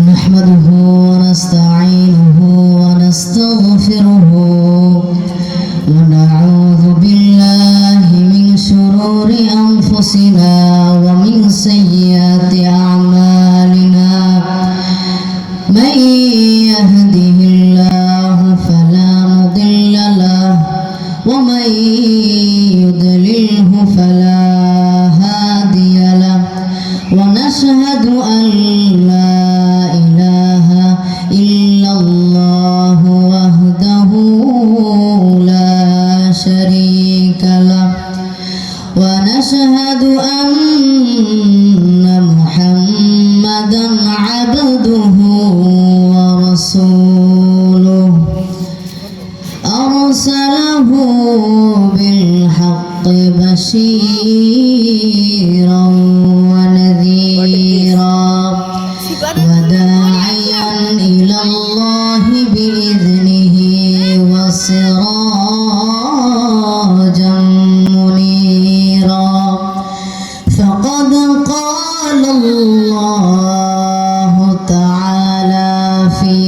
نحمده ونستعينه ونستغفره ونعوذ بالله من شرور أنفسنا ومن سيئات أعمالنا من يهده الله فلا مضل له ومن يضلله فلا هادي له ونشهد أن لا إله إلا الله وحده لا شريك له ونشهد أن محمدا عبده ورسوله أرسله بالحق بشيرا ونذيرا وداعيا إلى الله بإذنه وسراجا منيرا فقد قال الله تعالى في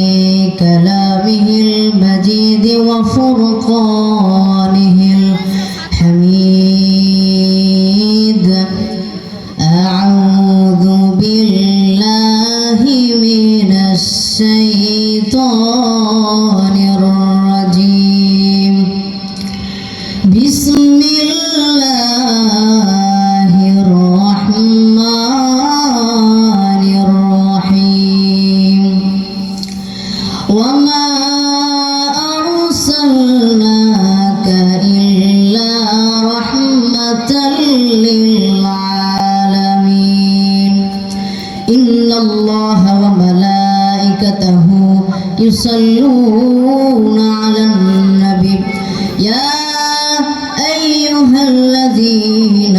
كلامه المجيد وفرقانه الحميد أعوذ بالله من الشيطان الرجيم بسم الله الرحمن الرحيم وما أرسلناك إلا رحمة للعالمين إن الله وملائكته يصلون على النبي يا أيها الذين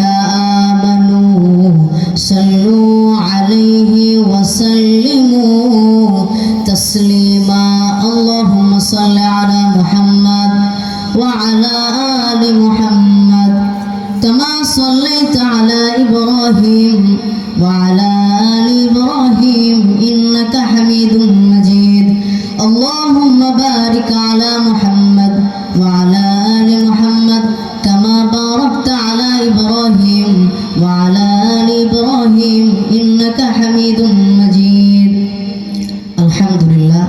آمنوا صلوا عليه وسلموا تسليما اللهم صل على محمد وعلى آل محمد كما صليت على إبراهيم وعلى آل إبراهيم إنك حميد مجيد اللهم بارك على محمد وعلى آل محمد كما باركت على إبراهيم وعلى آل إبراهيم إنك حميد مجيد الحمد لله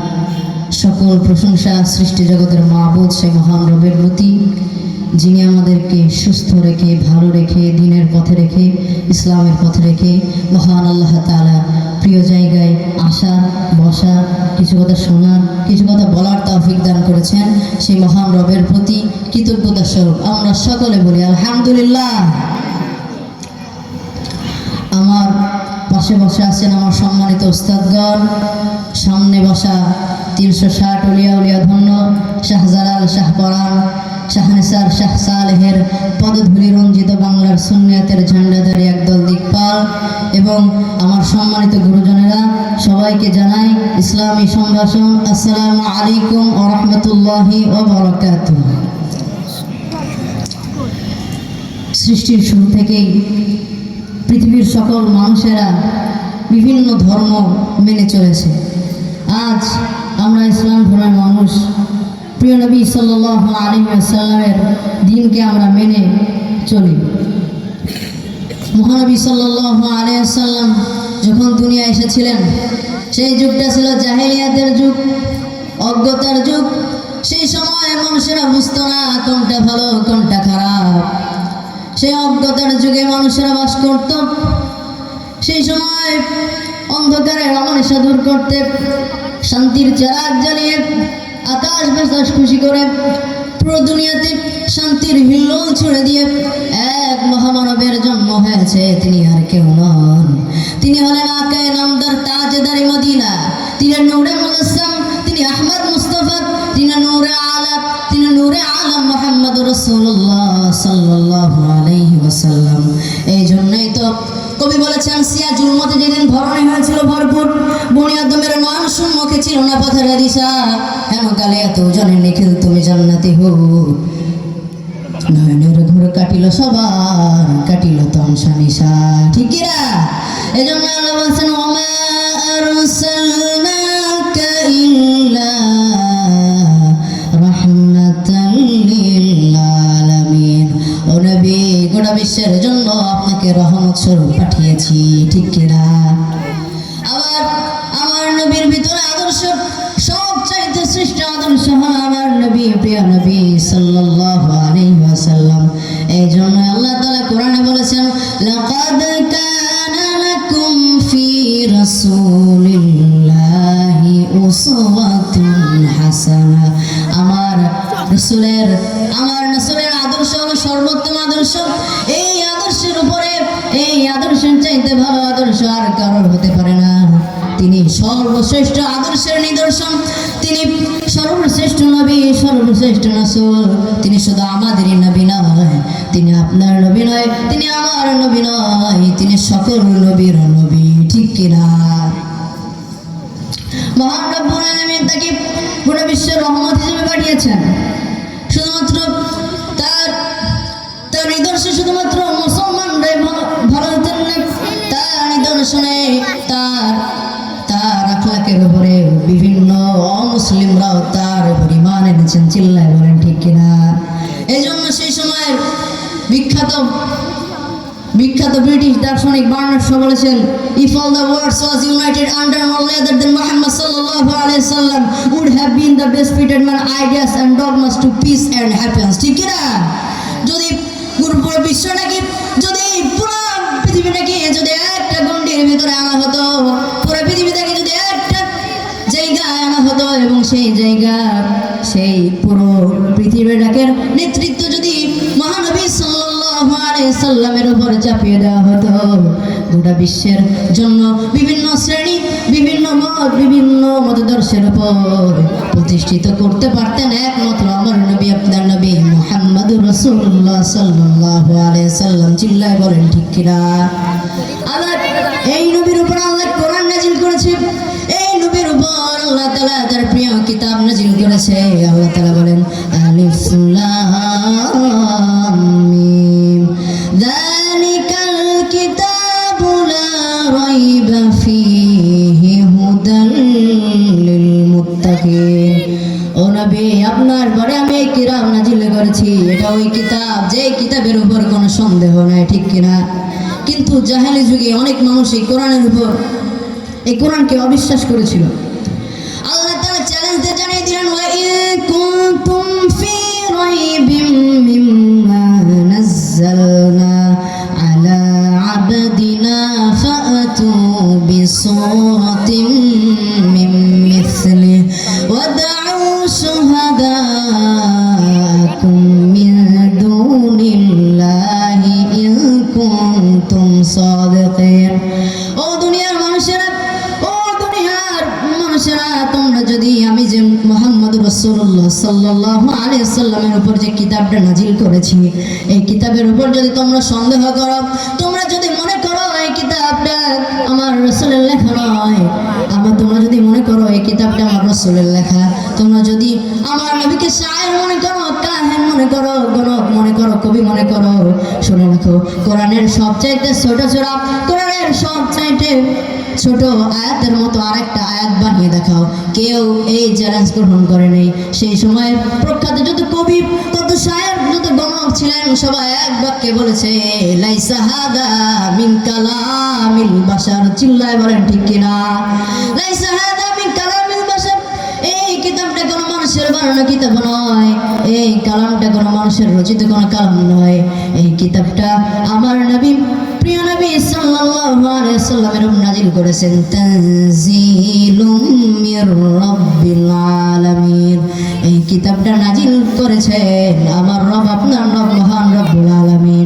সকল প্রশংসা সৃষ্টি জগতের মাবুদ সেই মহান রবের প্রতি যিনি আমাদেরকে সুস্থ রেখে ভালো রেখে দিনের পথে রেখে ইসলামের পথে রেখে মহান আল্লাহ তাআলা প্রিয় জায়গায় আসার বসার কিছু কথা শোনার কিছু কথা বলার তৌফিক দান করেছেন সেই মহান রবের প্রতি কৃতজ্ঞতা স্বরূপ আমরা সকলে বলি আলহামদুলিল্লাহ। আমার পাশে বসে আছেন আমার সম্মানিত উস্তাদগণ, সামনে বসা 360 উলিয়া উলিয়া ধন্য শাহজালাল শাহপরান শাহনেসার শাহ সালেহের পদধূলি রঞ্জিত বাংলার সুন্নিয়াতের ঝান্ডাধারী একদল দিকপাল এবং আমার সম্মানিত গুরুজনেরা, সবাইকে জানাই ইসলামী সম্ভাষণ আসসালামু আলাইকুম ওয়া রাহমাতুল্লাহি ওয়া বারাকাতুহু। সৃষ্টির শুরু থেকেই পৃথিবীর সকল মানুষেরা বিভিন্ন ধর্ম মেনে চলেছে। আজ আমরা ইসলাম ধর্মের মানুষ, প্রিয় নবী সাল্লাল্লাহু আলাইহি ওয়াসাল্লামের দিনকে আমরা মেনে চলি। মহানবী সাল্লাল্লাহু আলাইহি ওয়াসাল্লাম যখন দুনিয়া এসেছিলেন সেই যুগটা ছিল জাহেলিয়াতের যুগ, অজ্ঞতার যুগ। সেই সময় মানুষেরা বুঝতো না কোনটা ভালো কোনটা খারাপ। সেই অজ্ঞতার যুগে মানুষেরা বাস করত। সেই সময় অন্ধকারের অমানিসা দূর করতে শান্তির চেরাগ জ্বালিয়ে আকাশ বাতাস খুশি করে পুরো দুনিয়াতে শান্তির হিল্লোল ছুড়ে দিয়ে এক মহামানবের জন্ম হয়েছে। তিনি আর কেউ নন, তিনি হলেন আকায়ে নামদার তাজদারি মদিনা, তিনি নূরে মুজাসসাম, তিনি আহমদ মুস্তাফা, তিনি নূরে আলাম, তিনি নূরে আলম মুহাম্মদুর রাসূলুল্লাহ সাল্লাল্লাহু আলাইহি ওয়াসাল্লাম। এই জন্যই তো কবি বলেছেন সিয়াজুল মতে যেদিন ভরণী হয়েছিল ভরপুর, বনি আদমের নয়ন সম্মুখে ছিল না পথের দিশা, হেমকালে এত জনের নিখিল তুমি জান্নাতি হো। নয়নের ঘুর কাটিল সবার, কাটিল তমসা নিশা, ঠিক না? এজন্য আল্লাহ বলেন ওমা আরসালনা স্বরূপ পাঠিয়েছি, ঠিক কিনা? আবার আমার নবীর ভিতরে আদর্শ, সবচাইতে শ্রেষ্ঠ আদর্শ হলো আমার নবী, প্রিয় নবী সাল্লাল্লাহু আলাইহি ওয়াসাল্লাম। এই জন্য আল্লাহ তাআলা কোরআনে বলেছেন, লাকাদ কানা লাকুম ফি রাসূলিল্লাহি উসওয়াতুন হাসানা। আমার রাসূলের আদর্শ হলো সর্বোত্তম আদর্শ। এই আদর্শের উপরে, এই আদর্শের চাইতে ভালো আদর্শ আর কারোর হতে পারে না। তিনি সর্বশ্রেষ্ঠ আদর্শের নিদর্শন, তিনি সর্বশ্রেষ্ঠ নবী, সর্বশ্রেষ্ঠ রাসূল। তিনি শুধু আমাদেরই নবী নয়, তিনি আপনার নবী নয়, তিনি আমার নবী নয়, তিনি সকল নবীর নবী, ঠিক কিনা? মহান রব্বুল আলামিন তাকে পুরো বিশ্বের রহমত হিসেবে পাঠিয়েছেন। শুধুমাত্র তার নিদর্শনে শুধুমাত্র মুসলমানরাই ভালো হতেন না, তার নিদর্শনে তার আখলাকের উপরে বিভিন্ন অমুসলিমরাও তার উপর ঈমান এনেছেন। চিল্লায় বলেন ঠিক কিনা? এই জন্য সেই সময়ের বিখ্যাত ব্রিটিশ দার্শনিক বার্নার্ড শ বলেছেন, if all the world was united under no leader than Muhammad sallallahu alaihi wasallam would have been the best fitted man ideas and dogmas to peace and happiness, ঠিক কিনা? যদি পুরো বিশ্বটাকে, যদি পুরো পৃথিবীটাকে যদি একটা গণ্ডির ভিতরে আনা হতো, পুরো পৃথিবীটাকে যদি একটা জায়গায় আনা হতো এবং সেই পুরো পৃথিবীটাকে নেতৃত্ব যদি মহানবী সাল্লাল্লাহু আলাইহি সাল্লামের উপর চাপিয়ে দেওয়া হতো, গোটা বিশ্বের জন্য বিভিন্ন শ্রেণী, বিভিন্ন মত, বিভিন্ন মতাদর্শের উপর প্রতিষ্ঠিত করতে পারতেন একমাত্র আমার নবী, আপনার নবী মুহাম্মদুর রাসূলুল্লাহ সাল্লাল্লাহু আলাইহি সাল্লাম। চিল্লায় বলেন ঠিক কিনা? আল্লাহ এই নবীর উপর আল্লাহ কোরআন নাজিল করেছে, এই নবীর উপর আল্লাহ তাআলা তার প্রিয় কিতাব নাজিল করেছে। আল্লাহ তাআলা বলেন, আলিফ লাম মিম যালিকাল কিতাবু লা রাইবা ফীহি হুদাল লিল মুত্তাকিন। ও নবী, আপনার পরে আমি এই কিতাব নাজিল করেছি, এটা ওই কিতাব যে কিতাবের উপর কোনো সন্দেহ নাই, ঠিক কিনা? কিন্তু জাহেলি যুগে অনেক মানুষ এই কোরআনকে অবিশ্বাস করেছিল। আল্লাহ তাআলা চ্যালেঞ্জ দিয়ে জানিয়ে দিলেন, ওয়া ইন কুনতুম ফি রাইবিম মিম্মা নাযালনা আলা আবদিনা ফাআতু বিসূরাতিন মিন মিসলিহি ওয়াদউ শুহাদাকুম মিন দুনিল্লাহি ইন কুনতুম সাদিকিন। ও দুনিয়ার মানুষেরা, তোমরা যদি আমি যে মুহাম্মদ রাসূলুল্লাহ সাল্লাল্লাহু আলাইহি সাল্লামের উপর যে কিতাবটা নাজিল করেছি, এই কিতাবের উপর যদি তোমরা সন্দেহ করো, তোমরা যদি মনে করো এই কিতাবটা আমার রাসূলের লেখা নয়, তোমরা যদি মনে করো এই কিতাবটা আমার রাসূলের লেখা, তোমরা যদি আমার নবীকে শায়ের মনে করো, কাহেন মনে করো, গণক মনে করো, কবি মনে করো, শুনে রাখো, কোরআনের সবচাইতে ছোট সূরা, কোরআনের সবচাইতে ছোট আয়াতের মতো আরেকটা আয়াত বানিয়ে দেখাও। কেউ এই চ্যালেঞ্জ গ্রহণ করে নেই। সেই সময় প্রখ্যাত যত কবি, তত শায়ের, যত গণক ছিলেন, সবাই এক বাক্যে বলেছে, লাইসা হাদা মিন কালামিল বাশার। চিল্লায় বলেন ঠিক কিনা? লাইসা হাদা মিন কালামিল বাশার। এই কিতাবটা কোনো মানুষের বানানো কিতাব নয়, এই কালামটা কোনো মানুষের রচিত কোনো কালাম নয়। এই কিতাবটা আমার নবী, প্রিয় নবী সাল্লাল্লাহু আলাইহি সাল্লামের উপর নাজিল করেছেন। তানজিলুম মির রাব্বিল আলামিন। এই কিতাবটা নাজিল করেছেন আমার রব, আপনার রব, মহান রব্বুল আলামিন।